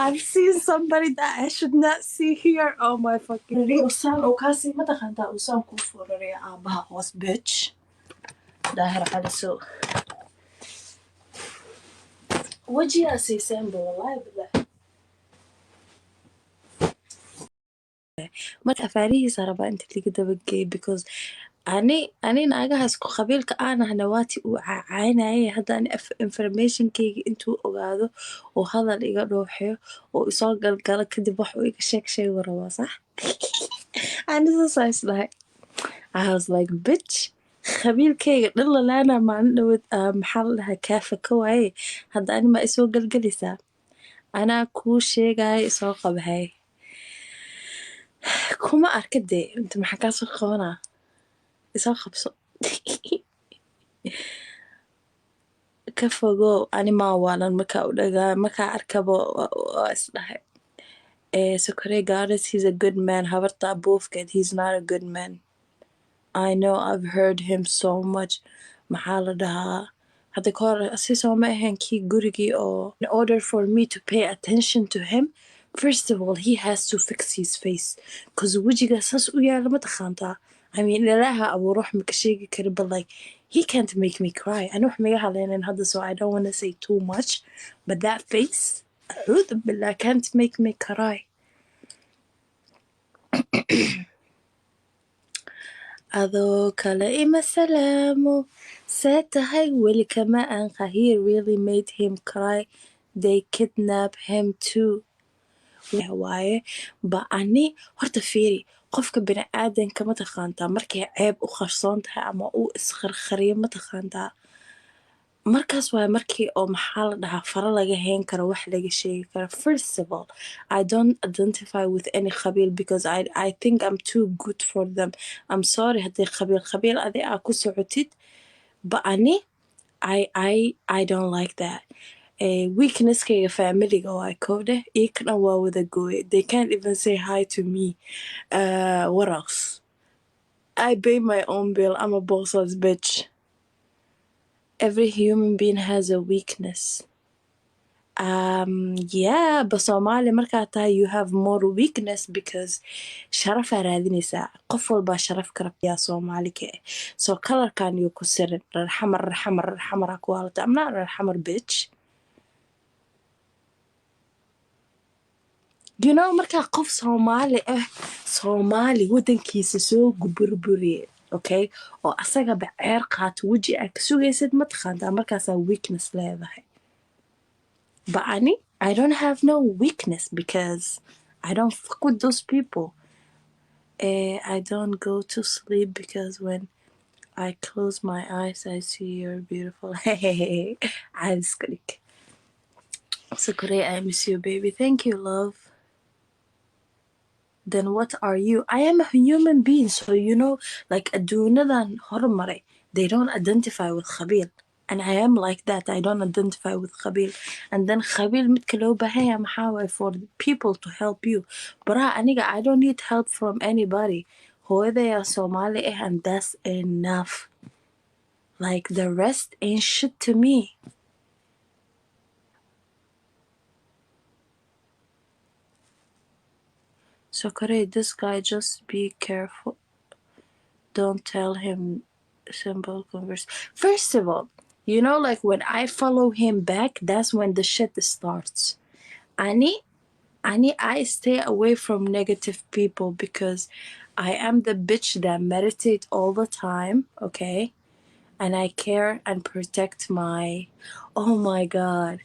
I've seen somebody that I should not see here. Oh my fucking Usaan oo kaasi ma taqaantaa Usaan ku furaraya aabaha hoos bitch. Daahir caliso. Wajiga siiseen buu wallahi billah. Marka afaarihiisa rabaa inta liga dabageey because ani naagahaas ku qabiilka aan ahna waati uu cacaynayay haddaan informationkayga intuu ogaado oo hadal iga dhooxeyo oo isoo galgalo kadib wax uu iga sheego rabaa sax anisa saas dhahay I was like bitch qabiilkayga dhan lalaana maalin dhaweed maxaa la dhahaa kaafa ka waaye hadda ani ma isoo galgalaysaa anaa kuu sheegaya isoo qabahay kuma arka dee inta maxaa kaa soo qabanaa isoo qabso ka fogow ani maa waalan markaa u dhagaa markaa arkaba waa isdhahay Sokorey goddess he's a good man habarta abuufkeed he's not a good man I know I've heard him so much maxaa la dhahaa hadda ka hor si sooma ahayn kii gurigii oo in order for me to pay attention to him first of all he has to fix his face cause wajiga saas u yaala ma taqaantaa I mean ilaaha abuur wax ma ka sheegi kari but like he can't make me cry ani wax miga hadlaynin hadda so I don't want to say too much but that face أعوذ بالله can't make me cry adoo kale ima salaamo see tahay weli kama anqa he really made him cry they kidnap him too waaye ba ani horta fiiri qofka bini'aadanka ma taqaantaa markay ceeb u qarsoon tahay ama uu isqarqariyo ma taqaantaa markaas waaye markii oo maxaa la dhahaa fara laga hayn karo wax laga sheegi karo first of all I don't identify with any qabiil because I think I'm too good for them I'm sorry haddii qabiil adi aa ku socotid ba ani I don't like that weaknesskayga familiga waa koodhe iyakana waa wada gooye they can't even say hi to me what else I pay my own bill I'm a boss ass bitch every human being has a weakness yeah but Somali markaa tahay you have more weakness because sharafaa raadinaysaa qof walbaa sharaf ka rabyaa Somali ka so kalarkan iyo ku sirin rarxamar ku halata I'm not rarxamar bitch you know markaa qof Somali wadankiisa soo burburiye okay oo asaga ba ceer qaato waji aa ka sugaysid ma taqaantaa markaasaa weakness leedahay but I don't have no weakness because I don't fuck with those people I don't go to sleep because when I close my eyes I see you're beautiful Sokorey I miss you baby thank you love then what are you I am a human being so you know like aduunadan hormaray they don't identify with qabiil and I am like that I don't identify with qabiil and then qabiil midka loo baahanya maxaa waay for people to help you baraha aniga I don't need help from anybody hooyadaya Somali and that's enough like the rest ain't shit to me Sokorey this guy just be careful don't tell him simple converse first of all you know like when I follow him back that's when the shit starts I stay away from negative people because I am the bitch that meditate all the time okay and I care and protect my oh my god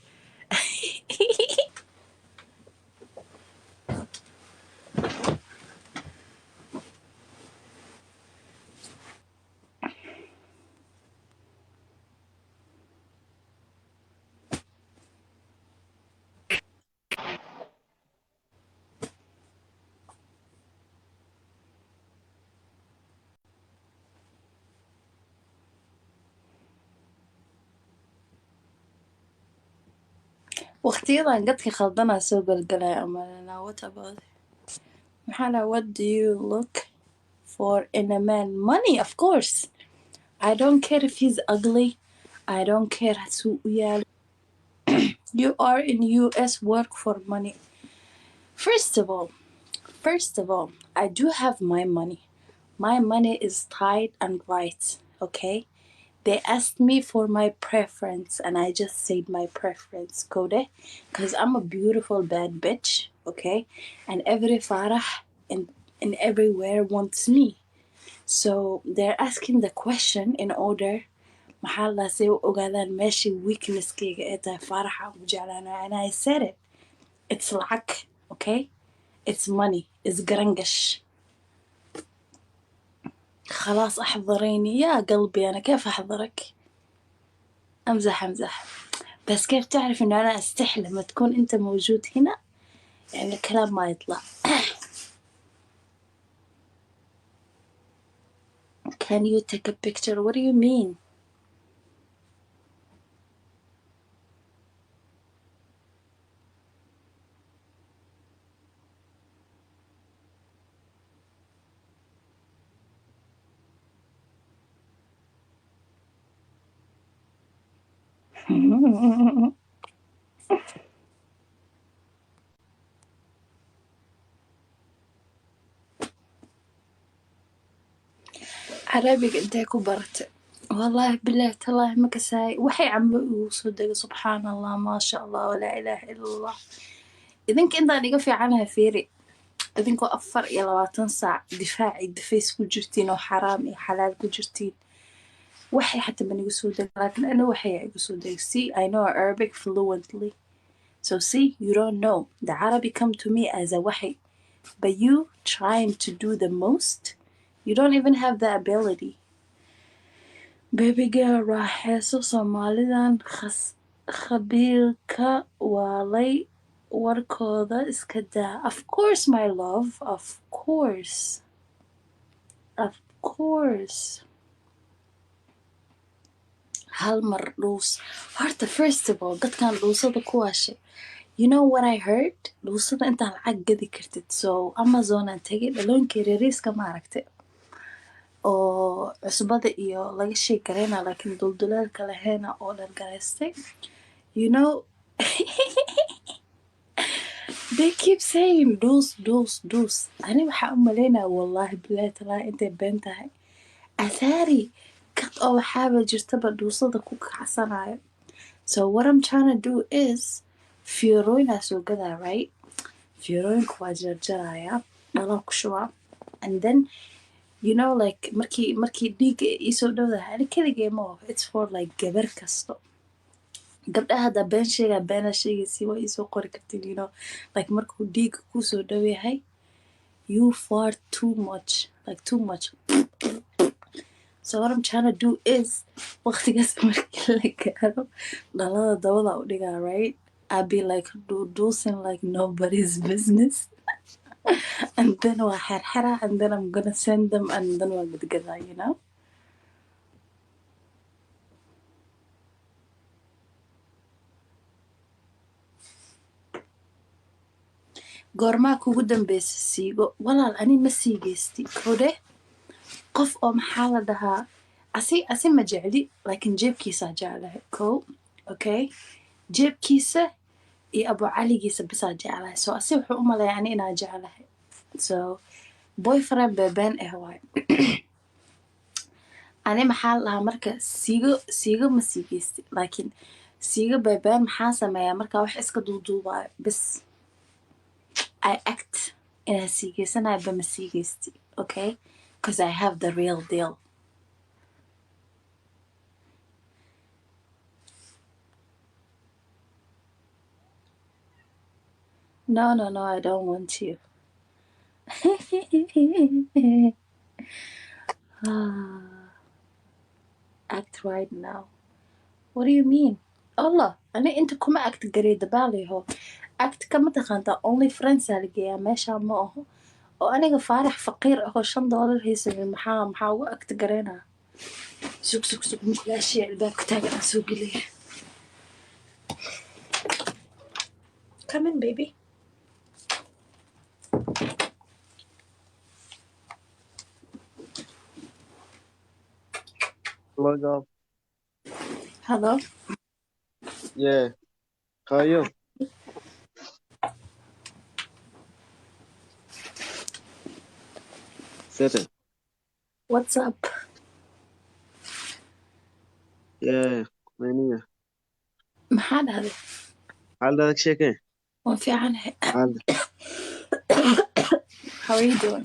waqtiyadan dadka khaldanaa soo galgalaya amalena what about maxaa what do you look for in a man money of course I don't care if he's ugly I don't care suu u yaalo you are in US work for money First of all, I do have my money. My money is tight and right, okay? They asked me for my preference, and I just said my preference, Kode, because I'm a beautiful bad bitch, okay? And every Farah in everywhere wants me. So they're asking the question in order maxaa la say u ogaadaan meeshii weaknesskayga ee tahay Faraxa ugu jeclaanayo, and I said it. It's lacag, okay? It's money. It's garangash. خلاص احضريني يا قلبي، أنا كيف أحضرك؟ أمزح. بس كيف تعرف إنه أنا أستحي لما تكون أنت موجود هنا؟ يعني الكلام ما يطلع. Can you take a picture? What do you mean? عربي أنت كبرت والله بالله تالله ما كساي وحي عم وصدق سبحان الله ما شاء الله ولا إله إلا الله. إذنك أنت اللي في عنها فيري إذنكو أفر إلى 20 ساعة دفاعي دفيس كجرتين وحرامي حلال كجرتين وحي حتى من يقصودك، لكن أنا وحي يقصودك. See, I know Arabic fluently. So see, you don't know. The Arabic come to me as a wahi. But you trying to do the most, you don't even have the ability. Baby girl raaxayso Soomaalidan khabiirka waalay warkooda iska daa. Of course, my love. Of course. Of course. Hal mar dhuus. Horta, first of all, dadkan dhuusada ku waashay. You know what I heard? dhuusada intaan lacag gadi kartid. So Amazon aan tagay dhalooyinkii yariiska ma aragtay oo cusbada iyo laga shay kareyna laakiin duldulaalka laheena oo dhargaraystay. You know, they keep saying dhuus. Ani waxaa u malaynaa wallahi billahi talaa intay been tahay. Asaari kad oo waxaaba jirtaba dhuusada ku kacsanayo. So what I'm trying to do is fiirooyinaa soo gadaa, right? Fiirooyinku waa jarjaraya dhalaa ku shubaa, and then you know like markii dhiiga iisoo dhowdahay ani keligay ma oho, it's for like gabar kasto. gabdhaha hadda been sheegaa beena sheegaysi waa iisoo qori kartin, you know, like markuu dhiiga kusoo dhow yahay you fart too much. So what I'm trying to do is waqtigaas markii la gaaro dhalada dabada u dhigaa, right? I'll be like doing like nobody's business. And then waa xerxera, and then I'm gonna send them, and then waa gadgadaa, you know? goormaa kugu dambeysa siigo? walaal ani ma siigeysti kode qof oo maxaa la dhahaa asi ma jecli, laakiin jeebkiisaa jeclahay ko, okay? jeebkiisa iyo abucaligiisa bisaa jeclahay. So asi wuxuu u maleeya ani inaa jeclahay. So boyfriend beebeen waay. ani maxaa la dhahaa marka siigo ma siigeysti, laakiin siigo beebeen maxaa sameeyaa markaa wax iska duuduubaayo bis I act inaan siigeysanayo bama siigeysti, okay? Because I have the real deal. No, I don't want you. Act right now. What do you mean? Allah, أنا أنت كما act قريدة بالي هو act كما تخانتا only friends هالجيا ماشا ما هو وأنا فارح فقير أهو $5 هيسوي محا act قرينا سوق مش الأشياء الباب كتاجر أسوق لي. Come in, baby. Hello. Hello. Yeah. How are you? Sete. What's up? Yeah, maniga. maxaa dhahday? Xaaladaada sheekee. waan fiicanahay. Xaalada. How are you doing?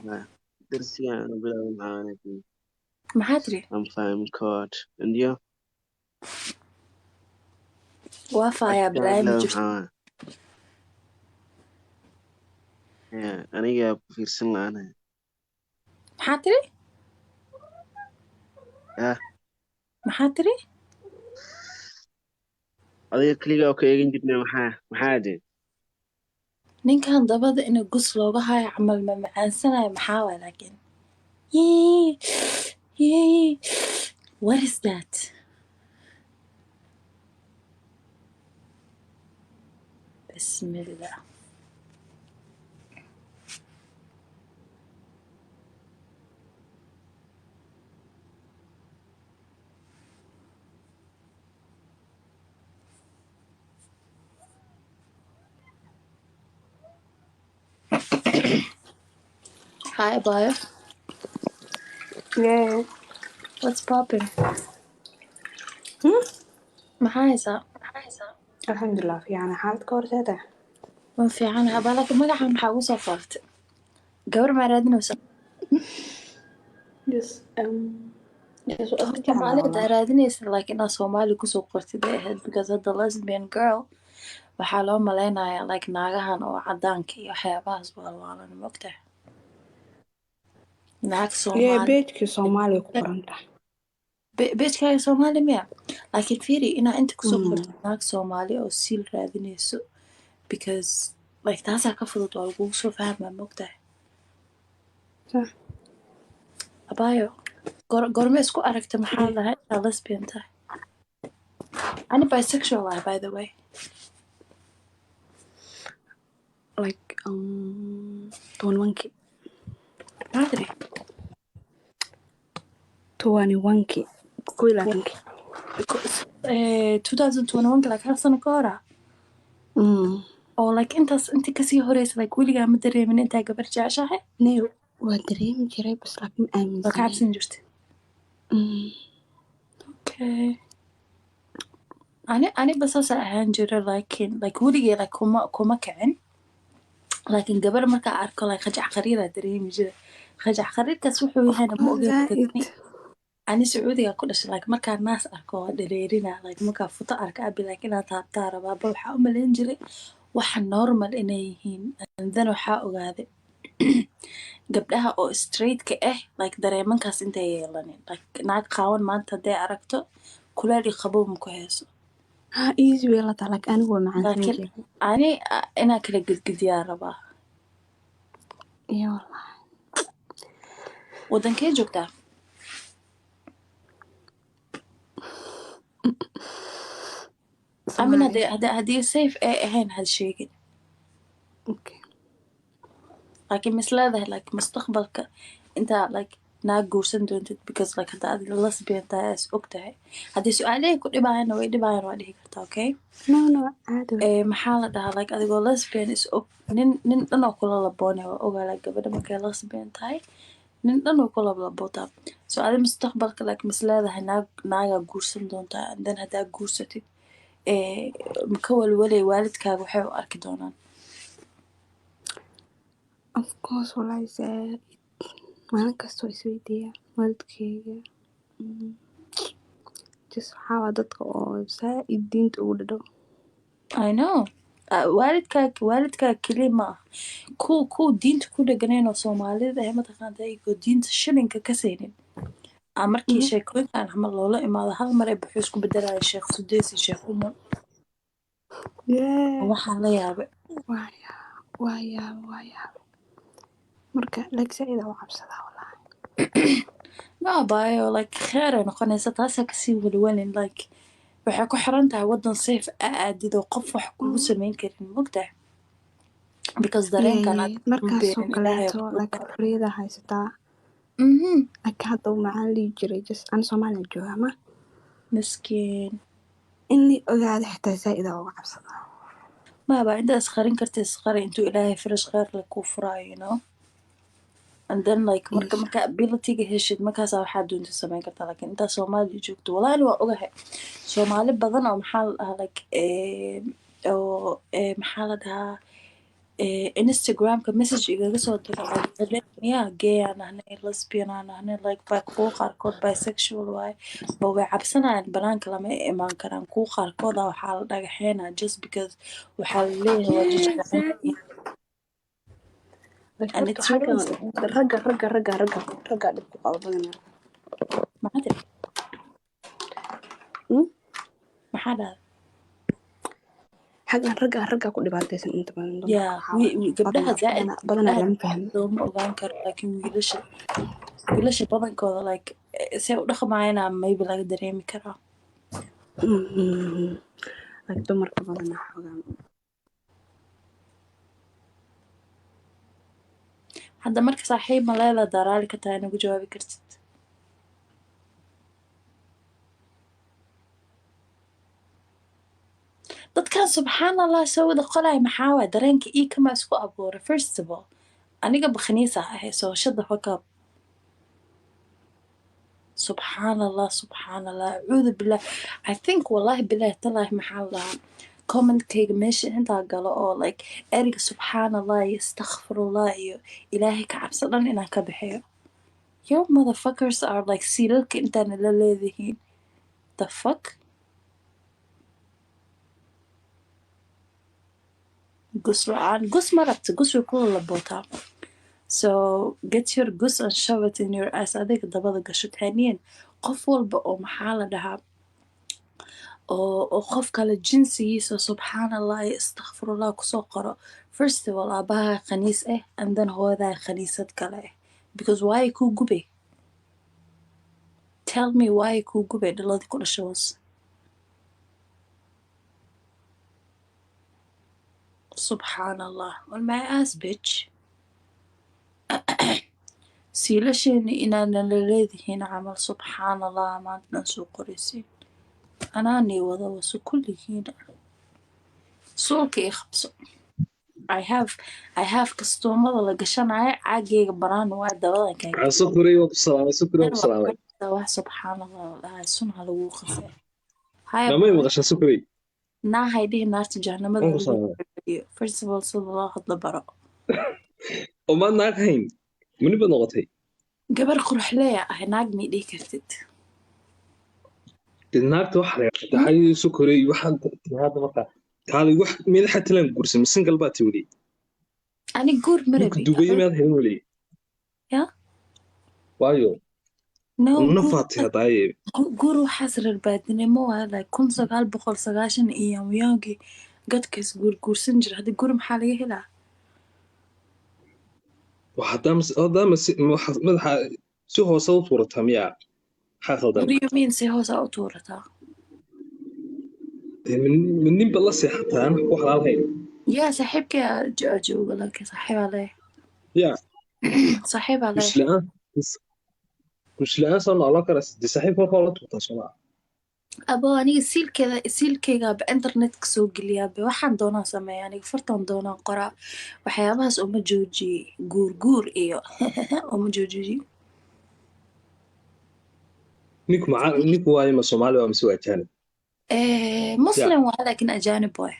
Darsiga aan bilaabay maxaa maxaa tiri? I'm fine, God. And you? waa faayaa Cashka balaayo ma bilaabay jirto. maxaa Yeah, aniga ku fiirsan la'aanahay. maxaa tiri? Yeah, maxaa tiri? adiga kaliya oo ka eegin jirnay maxaa de. ninkan dabada ina gus looga hayo camal ma macaansanayo maxaa waay laakiin Yee, yee. What is that? Bismillah. Hi, boy. Yeah. What's poppin'? maxaa haysaa? Alxamdulilah fiican xaalad ka horseeda. waan fiicanahay balaka magaxa maxaa ugu soo qortay? gabar maa raadinaysa? Yes. Soomaalida aa raadinaysa like inaad Soomaali kusoo qortid ay ahayd because hadda lesbian girl waxaa loo maleynayaa like naagahan oo cadaanka iyo waxyaabahaas waalwaalan mogtahay naag Yeah, Soomaali beejkii Soomaaliya ku qoran tahay. beejkaaga Soomaali miya laakiin fiiri inaa inta kusoo qortid naag Soomaali oo siil raadinayso because like taasaa ka fudud waa lagugu soo fahmaa mogtahay Sax. abaayo gorme isku aragta maxaa lahay inaa lesbian tahay ani bisexual ah by the way Like 21-kii. Madre. 21-kii. 21-kii. 2021 like hal sano ka hor ah oo like intii kasii horeysa like weligaa ma dareemin intaa gabar jeceshahay Nee, waa dareemi jiray bas laakiin waa ka aaminsan. cabsan jirta okay ani basaasa ahaan jira laakiin like weligay like kuma kicin laakiin gabar markaa arko like qajac qariiraa dareemi jira qajac qariirkaas wuxuu yahayna ma ogeyn ani Sacuudiga ku dhashay like markaa naas arko waa dhaleerina like markaa futo arka abi like inaad taabtaa rabaa ba waxaa u malayn jiray waxa normal inay yihiin and then waxaa ogaaday gabdhaha oo straight-ka like dareemankaas intay yeelanin like naag qaawan maanta hadday aragto kuleel iyo qabow ma ku hayso easy way la tahay like anigu waa macaansan laakiin jiray. ani inaa kala gedgediyaa rabaa Iyo wallahi. wadankee joogtaa amin haddii safe ay ahayn had sheegin Okay. laakiin mis leedahay like mustaqbalka intaa like naag guursan doontid because like hadda adiga lesbian tahay is og tahay haddii su-aalahay ku dhibaayana way dhibaayaan waa dhihi kartaa okay No, caadi way. maxaa la dhahaa like adigoo lesbian is og nin dhan oo kula laboonaya waa ogaa like gabadha markay lesbian tahay nin dhan oo kula labootaa so adi mustaqbalka like mis leedahay naagaa guursan doontaa and then haddaa guursatid maka walwalay waalidkaaga waxay u arki doonaan Of course wallahi sad. Maalin kastoo isweydiiya waalidkeyga. Just waxaa waa dadka oo saaid diinta ugu dhadhow. I know waalidkaa keli ma ah kuwa diinta ku dheganayn oo Soomaalida mataqaanta iyagoo diinta shilinka ka saynin markii sheekooyinkan camal loola imaado hal mar ay buxuu isku bedelaya sheekh Sudeys iyo sheekh Umar Yeah. waxaa la yaabay waa yaab marka like saaid u cabsadaa wallahi. ma abaayo like kheer ay noqonaysa taasaa kasii walwalin like waxay ku xiran tahay wadan safe aadid oo qof wax kugu samayn karin mogtahay because dareenkan aad markaasoo kaleeto like xorriyada haysataa like hadda maxaa la dhihi jiray just aan Soomaaliya joogaa ma miskiin in la ogaado xitaa saaid uga cabsadaa ma abaa inta isqarin karta isqari intuu ilaahay farash kheer la kuu furaayo you know and then like marka ability-ga heshid markaas waxaad doonto samayn kartaa laakiin intaa Soomaali joogto walahi waa ogahay Soomaali badan oo maxaa la dhahaa like oo maxaa la dhahaa Instagram-ka message igaga soo diro miyaa gay aan ahnay lesbian aan ahnay like kuwa qaarkood bisexual waaye ba way cabsanayaan banaanka lama imaan karaan kuwa qaarkood waxaa la dhagaxeynaa just because waxaa la leeyahay waa jijicsan and it's ragga dhib ku qabo badanaa maxaa dhahday xaggan ragga ku dhibaataysan inta badan gabdhaha zaaid badanaa lama fahmo looma ogaan karo laakiin wiilasha badankooda like say u dhaqmaayana maybe laga dareemi karaa like dumarka badanaa xoogaan hadda marka saaxiib ma leedahay daraali ka tahay nagu jawaabi kartid dadkan subxaan allah soo wada qolay maxaa waay dareenka ii kama isku abuura first of all aniga bakhniisa ahay soo shada fakab subxaan allah acuudu billah I think wallahi billahi tallahi maxaa lahaa comment-kayga meesha intaa galo oo like eriga subxaan allah iyo astaghfirullah iyo ilaahay ka cabso dhan inaan ka bixiyo you motherfuckers are like siilalka intaana la leedihiin the fuck gus la'aan gus ma rabta gus way kula labootaa so get your gus and shove it in your ass adiga dabada gasho taaniyan qof walba oo maxaa la dhahaa oo qof kale jinsigiisa subxaan allah iyo astaghfirullah kusoo qoro first of all aabaha khaniis and then hooyadaa khaniisad kale because why kuu gubay tell me why kuu gubay dhaladii ku dhashay was subxaan allah on my ass bitch siilasheeni inaanan la leedihiin camal subxaan allah maanta dhan soo qoraysiin anaanii wada waso kulligiina suulka ii qabso I have kastoomada la gashanaya caagayga baraan waa dabadan kaaga sukri oo salaamay wax subxaan allah dhahay sunha lagu qasay damay maqasha sukri naahay dhihi naarta jahannamada first of all sida loo hadla baro oo ma naaghayn mani bad noqotay gabar quruxleeya ah naag mii dhihi kartid naagta wax tahay sukri waxaan hada markaa kaalay wax madaxa talan gursan single baa tiwli ani guur marabi dubay maad helin wali ya waayo no nafaati hadaay guur waxaas reer baadinimo waa like 1990 iyo yaangi gadkaas guursan jira hadii guur maxaa laga helaa وحدام مدح سو هو صوت ورتها ميا حاخل what do you mean si hoos u tuurata من نيم بالله صحتها انا wax la hayn يا صاحبك jooga laakiin saaxiib ale يا saaxiib ale مش لا اصلا على كرس دي صاحب marka la tuurta soo abo aniga siilkeyga ba internet ka soo geliyaa ba waxaan doonaa sameeyaa aniga fartan doonaa qoraa waxyaabahaas uma joojiye guur iyo uma joojiye niku waayo ma Soomaali waa mise waa Ajnabi muslim waa laakiin ajaanib waay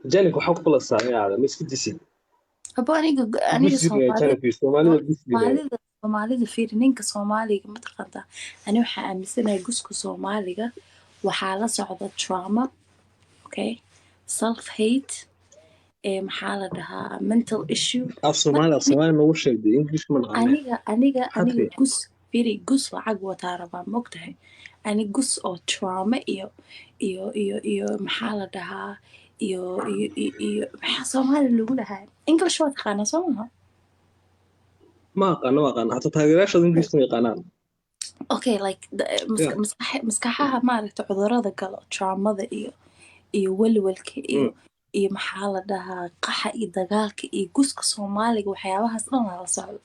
Ajnabi waxa ku la saameeyaa miskidisi abo aniga Soomaalida fiiri ninka Soomaaliga ma taqaanta ani waxa aaminsanahay guska Soomaaliga waxaa la socda trauma okay self hate maxaa la dhahaa mental issue Soomaali nagu sheegay English ma aniga gus fiiri gus lacag wataa rabaa ma ogtahay ani gus oo trauma iyo maxaa la dhahaa iyo maxaa Soomaali lagu dhahaa English waa taqaanaa soo maaha ما قانا حتى تاغيراشد انجلش ما يقانان okay like maskaxaha maaragta cudurada kale traumada iyo walwalka iyo maxaa la dhahaa qaxa iyo dagaalka iyo guska Soomaaliga waxyaabahaas dhan la socdo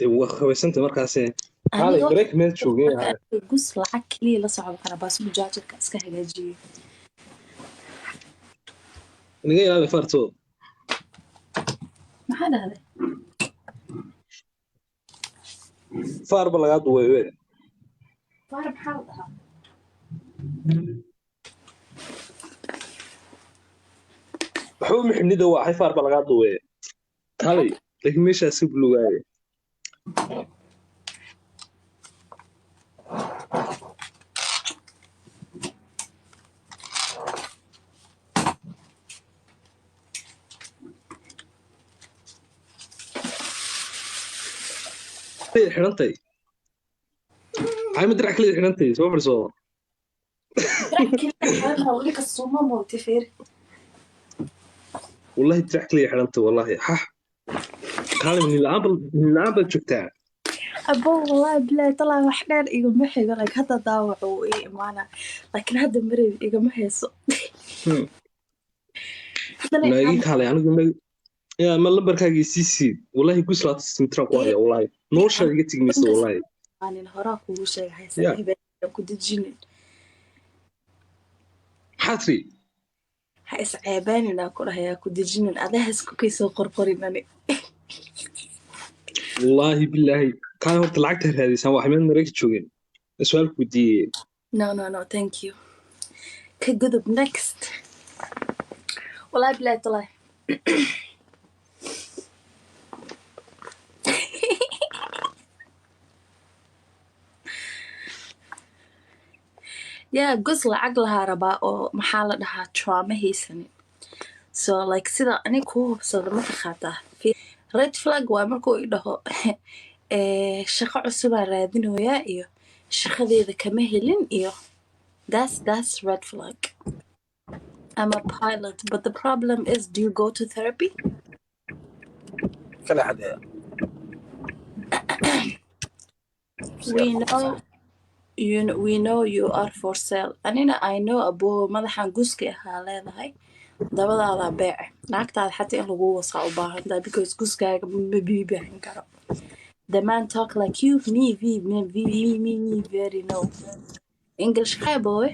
وخويسنت markaas hada break meel joogay gus lacag kaliya la socdo karabaas mujaajirka iska hagaajiyo niga yaab farto هذا faarba lagaa duway we فار بحالها waxba maximnida waxay faarba lagaa duway kalay laakiin meeshaasi bulugaaye xidhantay maxay dirac kale xidhantay soo fadhiso حالها ولك الصومة موتي فير wallahi dirac kale xidhantay wallahi xah kalay min la-aan joogtaa أبو والله بلا طلع وحدان إيجا محي لك هذا ضاوع وإيه معنا لكن هذا مريض إيجا محي naagii kaalay anigu yaa ma lambarkaagii siisiid wallahi ku islaata sintra ku haya wallahi noloshaada iga tigmaysa wallahi أنا هراك وشيء هيسا كنت تجيني حاتري هيس عيباني ناكل هيا كنت تجيني هذا هسكو كيسو قرقرينني والله بالله كان horta lacagta raadaysan wax meel mareyka joogeen su'aal ku diiyay no thank you كجذب next والله بلا طلع يا قصة عقلها ربا أو محل لها trauma هيسني so like سيدا أنا كوه بصدق ما تخاطه في red flag وامركو إله شقة عصبة رادين ويا إيو شقة ذي ذا كمهلين إيو that's red flag. I'm a pilot but the problem is do you go to therapy? kala xadeeya we know you are for sale anina I know abo madaxan guski ahaa leedahay dabadaada beece naagtaada xataa in lagu wasaa u baahan tahay because guskaaga ma biibaahin karo the man talk like you me very no English hi boy